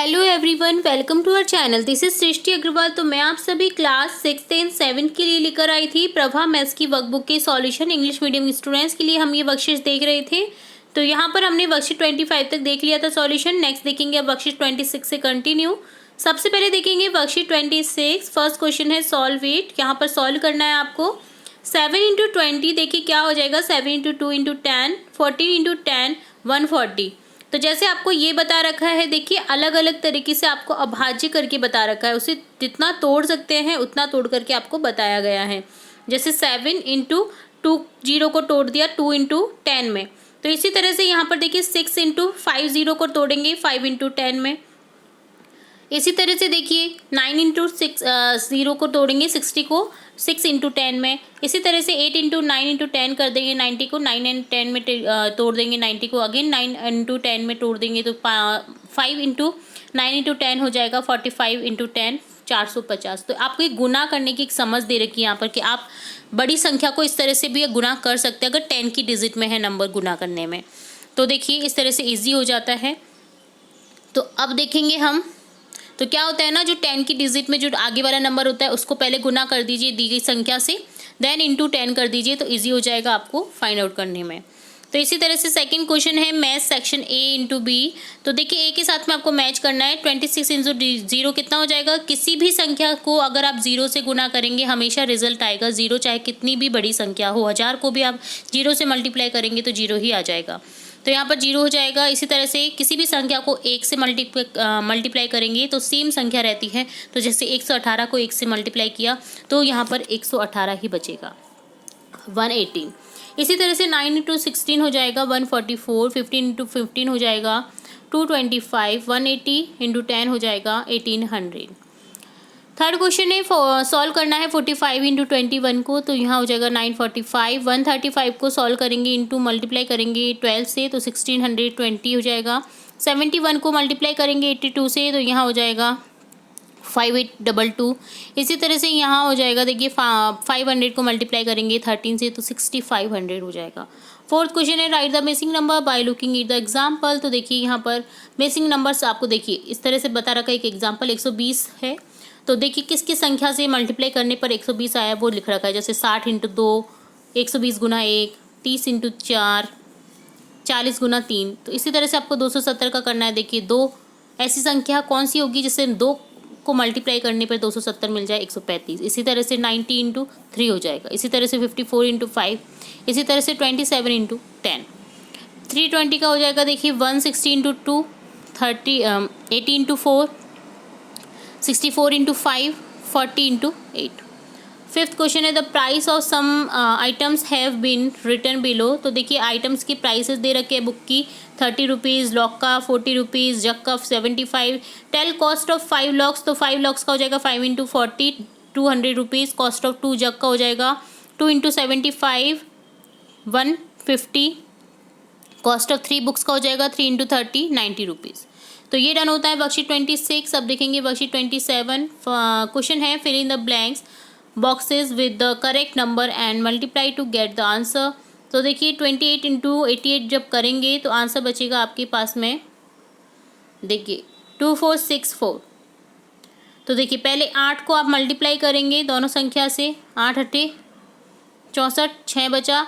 Hello everyone, welcome to our channel. This is Srishti Agarwal. तो मैं आप सभी क्लास 6th एंड 7th के लिए लेकर आई थी प्रभा मैथ्स की वर्कबुक के सॉल्यूशन। इंग्लिश मीडियम स्टूडेंट्स के लिए हम ये वर्कशीट देख रहे थे। तो यहाँ पर हमने वर्कशीट 25 तक देख लिया था सॉल्यूशन। नेक्स्ट देखेंगे अब वर्कशीट 26 से कंटिन्यू। सबसे पहले देखेंगे वर्कशीट 26। फर्स्ट क्वेश्चन है सॉल्व इट। यहाँ पर सॉल्व करना है आपको। 7 इंटू 20 देखिए क्या हो जाएगा। 7 इंटू 2 इंटू 10, 14 इंटू 10, 140। तो जैसे आपको ये बता रखा है, देखिए अलग अलग तरीके से आपको अभाज्य करके बता रखा है। उसे जितना तोड़ सकते हैं उतना तोड़ करके आपको बताया गया है। जैसे 7 इंटू 2 जीरो को तोड़ दिया 2 इंटू 10 में। तो इसी तरह से यहाँ पर देखिए 6 इंटू 5 जीरो को तोड़ेंगे 5 इंटू 10 में। इसी तरह से देखिए 9 इंटू 6 जीरो को तोड़ेंगे 60 को 6 इंटू 10 में। इसी तरह से 8 इंटू 9 इंटू 10 कर देंगे 90 को 9 एंड 10 में तोड़ देंगे 90 को। अगेन 9 इंटू 10 में तोड़ देंगे तो 5 इंटू 9 इंटू 10 हो जाएगा 45 इंटू 10 450। तो आपको एक गुना करने की एक समझ दे रखी है यहाँ पर कि आप बड़ी संख्या को इस तरह से भी गुना कर सकते हैं अगर 10 की डिजिट में है नंबर गुना करने में। तो देखिए इस तरह से ईजी हो जाता है। तो अब देखेंगे हम, तो क्या होता है ना, जो 10 की डिजिट में जो आगे वाला नंबर होता है उसको पहले गुना कर दीजिए दी गई संख्या से, देन इंटू 10 कर दीजिए तो इजी हो जाएगा आपको फाइंड आउट करने में। तो इसी तरह से सेकंड क्वेश्चन है math section A into B. तो देखिए ए के साथ में आपको मैच करना है। 26 इंटू जीरो कितना हो जाएगा। किसी भी संख्या को अगर आप जीरो से गुना करेंगे हमेशा रिजल्ट आएगा जीरो, चाहे कितनी भी बड़ी संख्या हो। 1000 को भी आप जीरो से मल्टीप्लाई करेंगे तो जीरो ही आ जाएगा। तो यहाँ पर जीरो हो जाएगा। इसी तरह से किसी भी संख्या को 1 से मल्टीप्लाई करेंगे तो सेम संख्या रहती है। तो जैसे 118 को 1 से मल्टीप्लाई किया तो यहाँ पर 118 ही बचेगा 118। इसी तरह से 9 इंटू 16 हो जाएगा 144, 15 इंटू 15 हो जाएगा 225, 180 इंटू 10 हो जाएगा 1800। थर्ड क्वेश्चन है सॉल्व करना है 45 इंटू 21 को। तो यहाँ हो जाएगा 945। 135 को सॉल्व करेंगे इंटू मल्टीप्लाई करेंगे 12 से तो 1620 हो जाएगा। 71 को मल्टीप्लाई करेंगे 82 से तो यहाँ हो जाएगा 5822। इसी तरह से यहाँ हो जाएगा देखिए 500 को मल्टीप्लाई करेंगे 13 से तो 6500 हो जाएगा। फोर्थ क्वेश्चन है right the missing number by looking at the example. तो देखिए यहाँ पर मिसिंग नंबर्स आपको देखिए इस तरह से बता रखा है। एक एग्जाम्पल 120 है। तो देखिए किसकी संख्या से मल्टीप्लाई करने पर 120 आया वो लिख रखा है। जैसे 60 इंटू 2, 120 गुना 1, 30 इंटू 4, 40 गुना 3। तो इसी तरह से आपको 270 का करना है। देखिए दो ऐसी संख्या कौन सी होगी जिससे 2 को मल्टीप्लाई करने पर 270 मिल जाए 135। इसी तरह से 90 इंटू 3 हो जाएगा। इसी तरह से 54 इंटू 5। इसी तरह से 27 इंटू 10। 320 का हो जाएगा देखिए 160 into 2, 80 into 4, 64 into 5, 40 into 8। Fifth question है the price of some items have been written below. तो देखिए आइटम्स की प्राइसेस दे रखे हैं बुक की। 30 रुपीज़, लॉक का 40 रुपीज़, जग का 75। Tell cost of 5 locks. तो 5 लॉक्स का हो जाएगा 5 into 40, 200 rupees. Cost of 2 jug का हो जाएगा 2 इंटू 75, 150। कॉस्ट ऑफ 3 बुक्स का हो जाएगा 3 इंटू 30, 90 रुपीज़। तो ये डन होता है वर्कशीट 26। अब देखेंगे वर्कशीट 27। क्वेश्चन है fill in the blanks boxes with the correct number and multiply to get the answer. तो देखिए 28 इंटू 88 जब करेंगे तो आंसर बचेगा आपके पास में देखिए 2464। तो देखिए पहले 8 को आप मल्टीप्लाई करेंगे दोनों संख्या से। 8 अट्ठे 64, 6 बचा।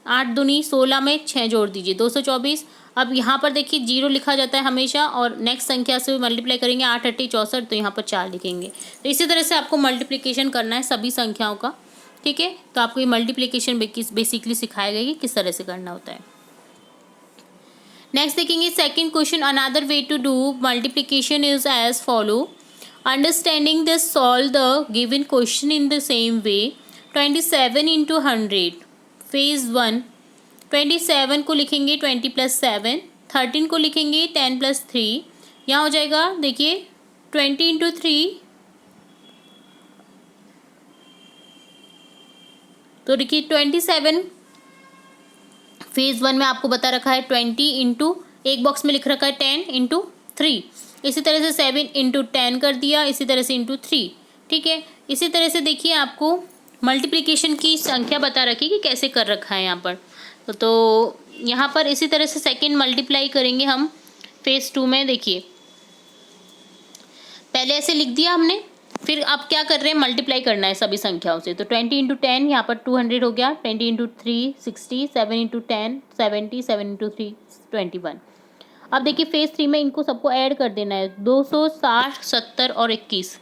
8 दूनी 16 में 6 जोड़ दीजिए 224। अब यहाँ पर देखिए जीरो लिखा जाता है हमेशा और नेक्स्ट संख्या से मल्टीप्लाई करेंगे 8 अट्ठे 64 तो यहाँ पर 4 लिखेंगे। तो इसी तरह से आपको मल्टीप्लिकेशन करना है सभी संख्याओं का। ठीक है, तो आपको ये मल्टीप्लिकेशन बेसिकली सिखाया गया कि किस तरह से करना होता है। नेक्स्ट देखेंगे second question. Another way to do multiplication is as follow. Understanding this solve the given question in the same way. 27 into 100 phase 1। 27 को लिखेंगे 20 प्लस 7। 13 को लिखेंगे 10 प्लस 3। यहाँ हो जाएगा देखिए 20 इंटू 3। तो देखिए 27 फेज 1 में आपको बता रखा है 20 इंटू एक बॉक्स में लिख रखा है 10 इंटू 3। इसी तरह से 7 इंटू 10 कर दिया। इसी तरह से इंटू 3। ठीक है, इसी तरह से देखिए आपको मल्टीप्लिकेशन की संख्या बता रखी कि कैसे कर रखा है यहाँ पर। तो यहाँ पर इसी तरह से सेकंड मल्टीप्लाई करेंगे हम फेज 2 में। देखिए पहले ऐसे लिख दिया हमने, फिर अब क्या कर रहे हैं, मल्टीप्लाई करना है सभी संख्याओं से। तो 20 इंटू 10 यहाँ पर 200 हो गया, 20 इंटू 3 60, 7 इंटू 10 70, 7 इंटू 3 21। अब देखिए फेज 3 में इनको सबको ऐड कर देना है, 260, 70 और 21।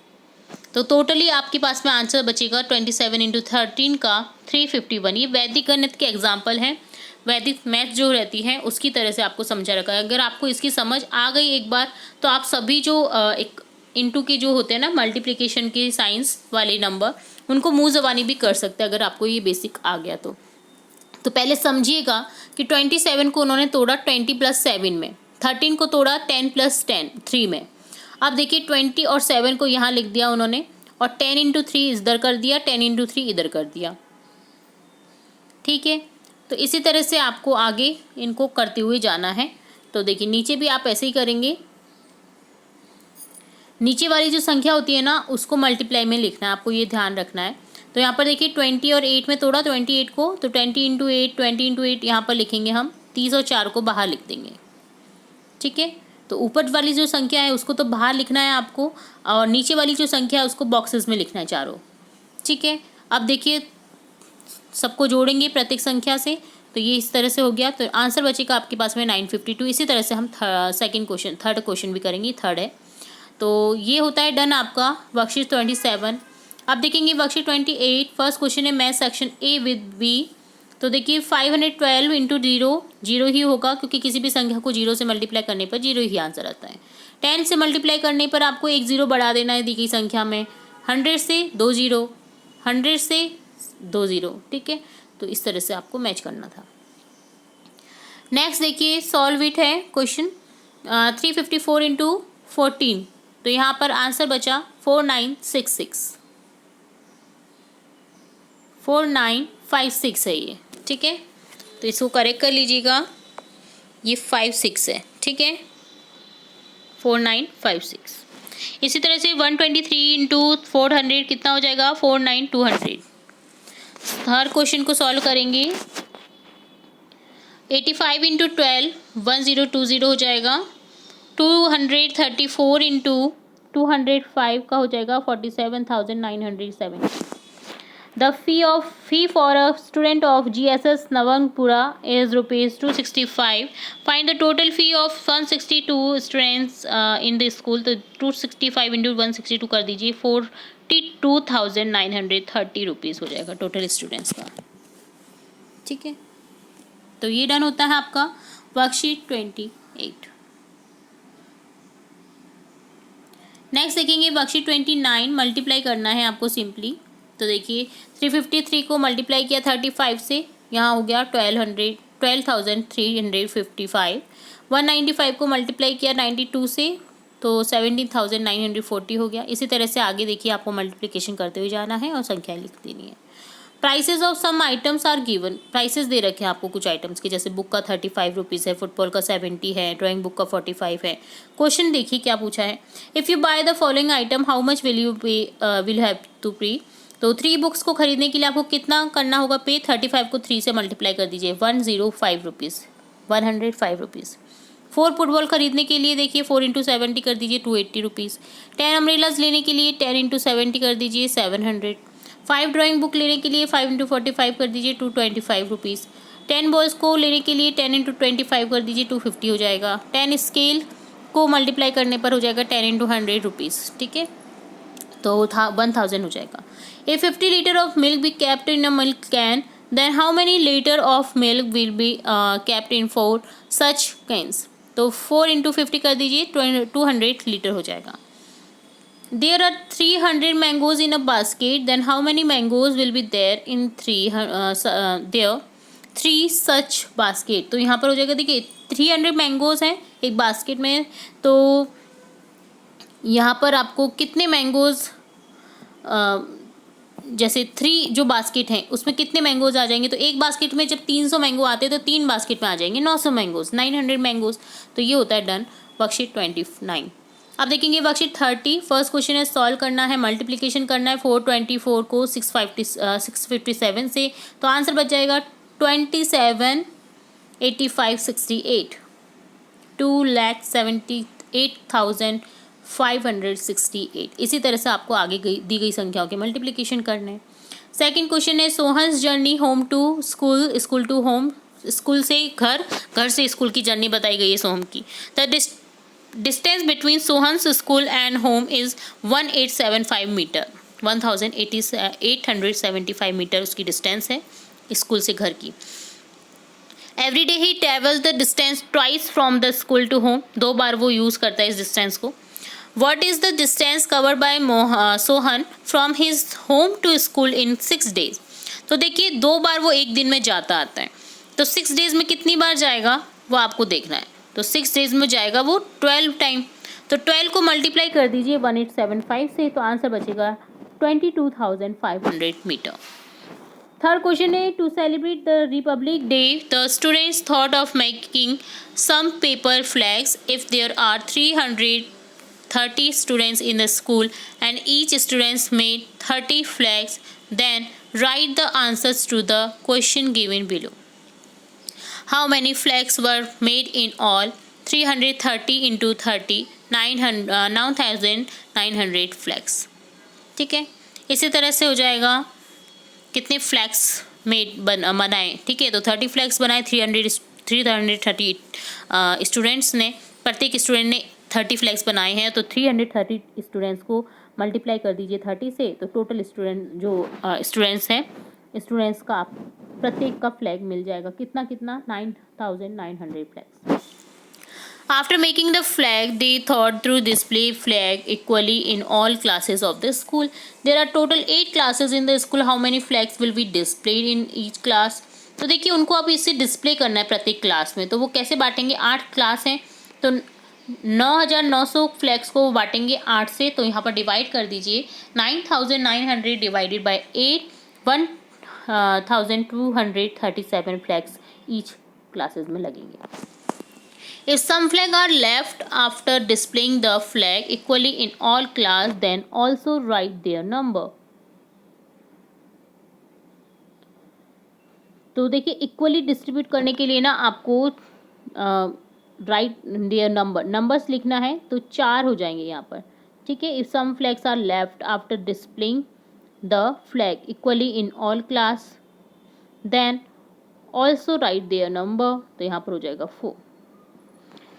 तो टोटली आपके पास में आंसर बचेगा 27 इंटू 13 का 351। ये वैदिक गणित के एग्जाम्पल हैं, वैदिक मैथ जो रहती है उसकी तरह से आपको समझा रखा है। अगर आपको इसकी समझ आ गई एक बार, तो आप सभी जो एक इंटू के जो होते हैं ना मल्टीप्लिकेशन के साइंस वाले नंबर, उनको मुंह ज़बानी भी कर सकते हैं अगर आपको ये बेसिक आ गया तो पहले समझिएगा कि 27 को उन्होंने तोड़ा 20 प्लस 7 में, 13 को तोड़ा 10 प्लस 3 में। अब देखिए 20 और 7 को यहाँ लिख दिया उन्होंने, और 10 इंटू 3 इधर कर दिया, 10 इंटू 3 इधर कर दिया। ठीक है, तो इसी तरह से आपको आगे इनको करते हुए जाना है। तो देखिए नीचे भी आप ऐसे ही करेंगे, नीचे वाली जो संख्या होती है ना उसको मल्टीप्लाई में लिखना है, आपको ये ध्यान रखना है। तो यहाँ पर देखिए 20 और 8 में तोड़ा 28 को, तो 20 इंटू 8, 20 इंटू 8 यहाँ पर लिखेंगे हम, 30 और 4 को बाहर लिख देंगे। ठीक है, तो ऊपर वाली जो संख्या है उसको तो बाहर लिखना है आपको, और नीचे वाली जो संख्या है उसको बॉक्सेस में लिखना है चारों। ठीक है, अब देखिए सबको जोड़ेंगे प्रत्येक संख्या से, तो ये इस तरह से हो गया। तो आंसर बचेगा आपके पास में 952। इसी तरह से हम थर्ड क्वेश्चन भी करेंगे, थर्ड है। तो ये होता है डन आपका वर्कशीट 27। अब देखेंगे वर्कशीट 28। फर्स्ट क्वेश्चन है math section A with B. तो देखिए 512 इंटू 0 ही होगा, क्योंकि किसी भी संख्या को 0 से मल्टीप्लाई करने पर 0 ही आंसर आता है। 10 से मल्टीप्लाई करने पर आपको एक 0 बढ़ा देना है दी गई संख्या में, 100 से 2 0, 100 से 2 0। ठीक है, तो इस तरह से आपको मैच करना था। नेक्स्ट देखिए सॉल्व इट है क्वेश्चन 354 इंटू 14। तो यहाँ पर आंसर बचा 4956 है ये। ठीक है, तो इसको करेक्ट कर लीजिएगा, ये 56 है। ठीक है, 4956। इसी तरह से 123 इंटू 400 कितना हो जाएगा, 49200। हर क्वेश्चन को सॉल्व करेंगे। 85 इंटू 12 1020 हो जाएगा। 234 इंटू 205 का हो जाएगा 47,970। The fee for a student of GSS Navrangpura is ₹265। Find the total fee of 162 students in the school. तो 265 इंटू 162 कर दीजिए, 42,930 रुपीज़ हो जाएगा टोटल स्टूडेंट्स का। ठीक है, तो ये डन होता है आपका वर्कशीट 28। नेक्स्ट देखेंगे वर्कशीट 29। मल्टीप्लाई करना है आपको सिंपली। तो देखिए 353 को मल्टीप्लाई किया 35 से, यहाँ हो गया 12,355। 195 को मल्टीप्लाई किया 92 से, तो 17,940 हो गया। इसी तरह से आगे देखिए आपको मल्टीप्लिकेशन करते हुए जाना है और संख्या लिख देनी है। Prices of some items are given. Prices दे रखे हैं आपको कुछ आइटम्स के, जैसे बुक का 35 रुपीज़ है, फुटबॉल का 70 है, ड्राइंग बुक का 45 है। क्वेश्चन देखिए क्या पूछा है, if you buy the following item how much will have to pay. तो 3 बुक्स को खरीदने के लिए आपको कितना करना होगा पे, 35 को 3 से मल्टीप्लाई कर दीजिए, 105 रुपीज़, 105 रुपीज़। 4 फुटबॉल खरीदने के लिए देखिए 4 इंटू 70 कर दीजिए, 280 रुपीज़। 10 अम्ब्रेलाज लेने के लिए 10 इंटू 70 कर दीजिए, 700। 5 ड्राइंग बुक लेने के लिए 5 इंटू 45 कर दीजिए, 225 रुपीज़। 10 बॉयज़ को लेने के लिए 10 इंटू 25 कर दीजिए, 250 हो जाएगा। 10 स्केल को मल्टीप्लाई करने पर हो जाएगा 10 इंटू 100 रुपीज़। ठीक है, तो 1000 हो जाएगा। A 50 litre of milk be capped in a milk can, then how many litre of milk will be capped in 4 such cans. तो 4 इंटू 50 कर दीजिए, 200 लीटर हो जाएगा। There are 300 mangoes in a basket. Then how many mangoes will be there in there 3 such basket? तो यहाँ पर हो जाएगा देखिए 300 मैंगोज़ हैं एक बास्केट में, तो यहाँ पर आपको कितने मैंगोज़, जैसे 3 जो बास्केट हैं उसमें कितने मैंगोज़ आ जाएंगे। तो एक बास्केट में जब 300 मैंगो आते हैं तो 3 बास्केट में आ जाएंगे 900 मैंगोज़, 900 मैंगोज़। तो ये होता है डन वर्कशीट 29। अब देखेंगे वर्कशीट 30। फर्स्ट क्वेश्चन है सॉल्व करना है, मल्टीप्लिकेशन करना है 424 को 657 से। तो आंसर बच जाएगा 27,8568, 2,78,000 568। इसी तरह से आपको आगे दी गई संख्याओं के मल्टीप्लिकेशन करने। सेकंड क्वेश्चन है Sohan's journey home to school, school to home, school से घर, घर से स्कूल की जर्नी बताई गई है सोहम की। The distance between Sohan's school and home is 1875 metre, 1875 metre उसकी डिस्टेंस है स्कूल से घर की। Every day he travel the distance twice from the school to home, 2 बार वो यूज़ करता है इस डिस्टेंस को। What is the distance covered by Sohan from his home to school in 6 days? तो देखिए 2 बार वो एक दिन में जाता आता है, तो 6 days में कितनी बार जाएगा वो आपको देखना है। तो 6 days में जाएगा वो 12 टाइम, तो 12 को मल्टीप्लाई कर दीजिए 1875 से, तो आंसर बचेगा 22,500 मीटर। थर्ड क्वेश्चन है to celebrate the republic day the students thought of making some paper flags if there are 330 students in the school and each student made 30 flags, then write the answers to the question given below. How many flags were made in all? 330 into 30, 9,900 flags. ठीक है, इसी तरह से हो जाएगा कितने flags बनाए। ठीक है, तो 30 फ्लैग्स बनाए, 330 स्टूडेंट्स ने, प्रत्येक स्टूडेंट ने 30 फ्लैग्स बनाए हैं, तो 330 स्टूडेंट्स को मल्टीप्लाई कर दीजिए 30 से, तो टोटल स्टूडेंट्स हैं, स्टूडेंट्स का प्रत्येक का फ्लैग मिल जाएगा कितना 9,900 flags. After making the flag they thought through display flag equally in all classes of the school. There are total 8 classes in the school, how many flags will be displayed in each class. तो देखिए उनको अब इससे display करना है प्रत्येक class में, तो वो कैसे बांटेंगे, 8 क्लास हैं तो 9,900 फ्लैग्स को बांटेंगे 8 से, तो यहाँ पर डिवाइड कर दीजिए 9,900 divided by 8, 1,237 flags each classes में लगेंगे। If some flag are left after displaying the flag equally in all class then also write their number. तो देखिए इक्वली डिस्ट्रीब्यूट करने के लिए ना आपको राइट देयर नंबर्स लिखना है, तो 4 हो जाएंगे यहाँ पर। ठीक है, if some flags are left after displaying the flag equally in all class then also write their number, तो यहाँ पर हो जाएगा 4।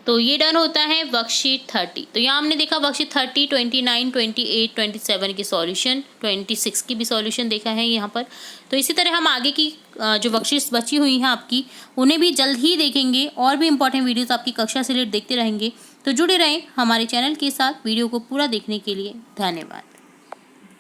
तो ये डन होता है वर्कशीट 30। तो यहाँ हमने देखा वर्कशीट 30, 29, 28, 27 की सॉल्यूशन, 26 की भी सॉल्यूशन देखा है यहाँ पर। तो इसी तरह हम आगे की जो वर्कशीट्स बची हुई हैं आपकी, उन्हें भी जल्द ही देखेंगे, और भी इंपॉर्टेंट वीडियोस आपकी कक्षा से रिलेटेड देखते रहेंगे। तो जुड़े रहें हमारे चैनल के साथ। वीडियो को पूरा देखने के लिए धन्यवाद।